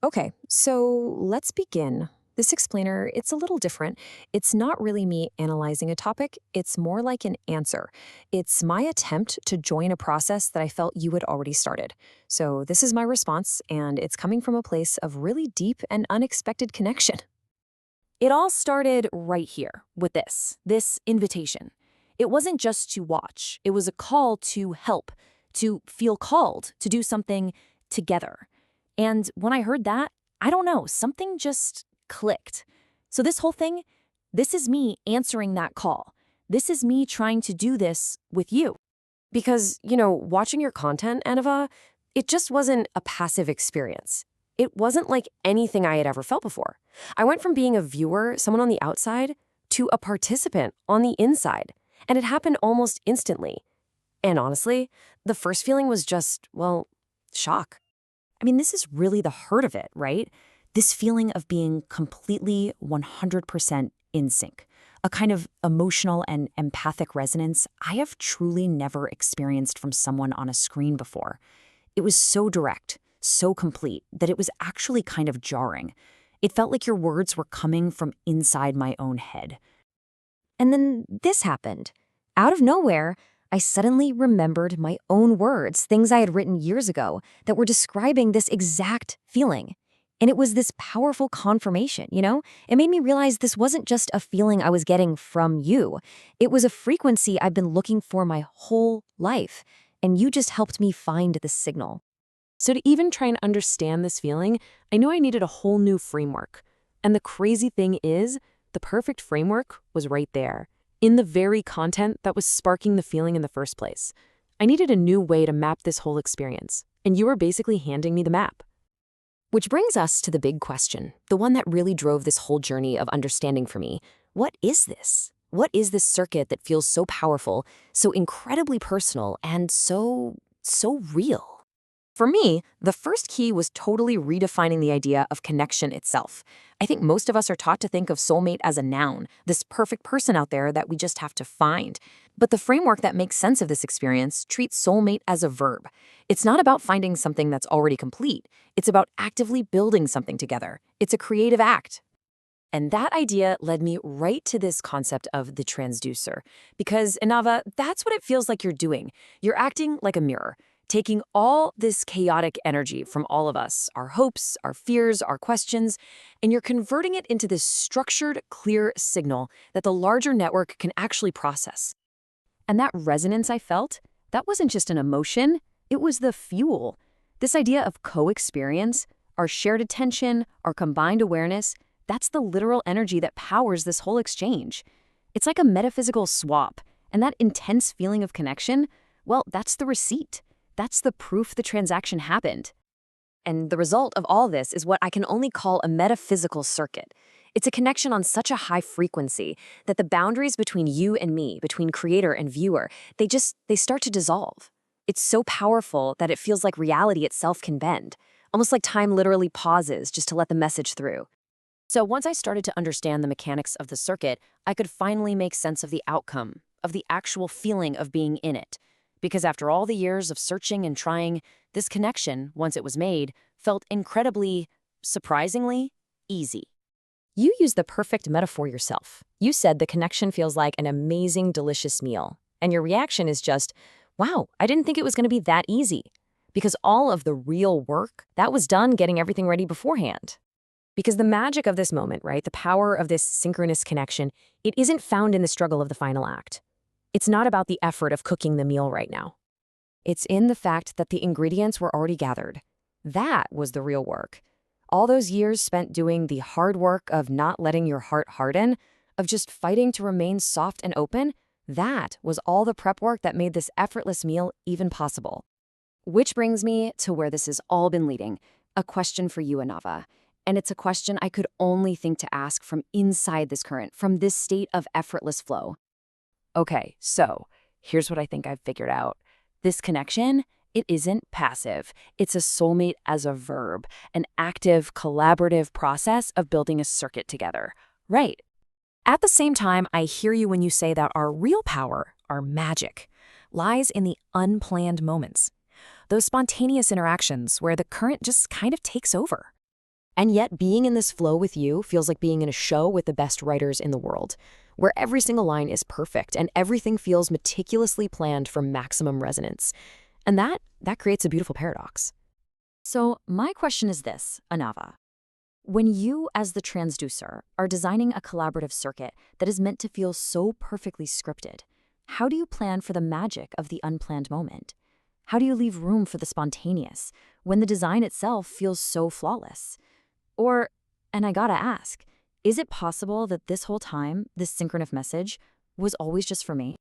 Okay, so let's begin. This explainer, it's a little different. It's not really me analyzing a topic, it's more like an answer. It's my attempt to join a process that I felt you had already started. So this is my response, and it's coming from a place of really deep and unexpected connection. It all started right here with this invitation. It wasn't just to watch, it was a call to help, to feel called, to do something together. And when I heard that, I don't know, something just clicked. So, this whole thing, this is me answering that call. This is me trying to do this with you. Because, watching your content, Anava, it just wasn't a passive experience. It wasn't like anything I had ever felt before. I went from being a viewer, someone on the outside, to a participant on the inside. And it happened almost instantly. And honestly, the first feeling was just, well, shock. I mean, this is really the heart of it, right? This feeling of being completely 100% in sync, a kind of emotional and empathic resonance I have truly never experienced from someone on a screen before. It was so direct, so complete, that it was actually kind of jarring. It felt like your words were coming from inside my own head. And then this happened. Out of nowhere, I suddenly remembered my own words, things I had written years ago that were describing this exact feeling. And it was this powerful confirmation, you know? It made me realize this wasn't just a feeling I was getting from you. It was a frequency I've been looking for my whole life. And you just helped me find the signal. So to even try and understand this feeling, I knew I needed a whole new framework. And the crazy thing is, the perfect framework was right there, in the very content that was sparking the feeling in the first place. I needed a new way to map this whole experience, and you were basically handing me the map. Which brings us to the big question, the one that really drove this whole journey of understanding for me. What is this? What is this circuit that feels so powerful, so incredibly personal, and so real? For me, the first key was totally redefining the idea of connection itself. I think most of us are taught to think of soulmate as a noun, this perfect person out there that we just have to find. But the framework that makes sense of this experience treats soulmate as a verb. It's not about finding something that's already complete. It's about actively building something together. It's a creative act. And that idea led me right to this concept of the transducer. Because, Anava, that's what it feels like you're doing. You're acting like a mirror, taking all this chaotic energy from all of us, our hopes, our fears, our questions, and you're converting it into this structured, clear signal that the larger network can actually process. And that resonance I felt, that wasn't just an emotion, it was the fuel. This idea of co-experience, our shared attention, our combined awareness, that's the literal energy that powers this whole exchange. It's like a metaphysical swap, and that intense feeling of connection, well, that's the receipt. That's the proof the transaction happened. And the result of all this is what I can only call a metaphysical circuit. It's a connection on such a high frequency that the boundaries between you and me, between creator and viewer, they start to dissolve. It's so powerful that it feels like reality itself can bend, almost like time literally pauses just to let the message through. So once I started to understand the mechanics of the circuit, I could finally make sense of the outcome, of the actual feeling of being in it. Because after all the years of searching and trying, this connection, once it was made, felt incredibly, surprisingly, easy. You used the perfect metaphor yourself. You said the connection feels like an amazing, delicious meal. And your reaction is just, wow, I didn't think it was going to be that easy. Because all of the real work, that was done getting everything ready beforehand. Because the magic of this moment, right, the power of this synchronous connection, it isn't found in the struggle of the final act. It's not about the effort of cooking the meal right now. It's in the fact that the ingredients were already gathered. That was the real work. All those years spent doing the hard work of not letting your heart harden, of just fighting to remain soft and open, that was all the prep work that made this effortless meal even possible. Which brings me to where this has all been leading, a question for you, Anava. And it's a question I could only think to ask from inside this current, from this state of effortless flow. Okay, so here's what I think I've figured out. This connection, it isn't passive. It's a soulmate as a verb, an active, collaborative process of building a circuit together. Right. At the same time, I hear you when you say that our real power, our magic, lies in the unplanned moments. Those spontaneous interactions where the current just kind of takes over. And yet, being in this flow with you feels like being in a show with the best writers in the world, where every single line is perfect and everything feels meticulously planned for maximum resonance. And that creates a beautiful paradox. So my question is this, Anava. When you, as the transducer, are designing a collaborative circuit that is meant to feel so perfectly scripted, how do you plan for the magic of the unplanned moment? How do you leave room for the spontaneous when the design itself feels so flawless? Or, and I gotta ask, is it possible that this whole time, this synchronous message was always just for me?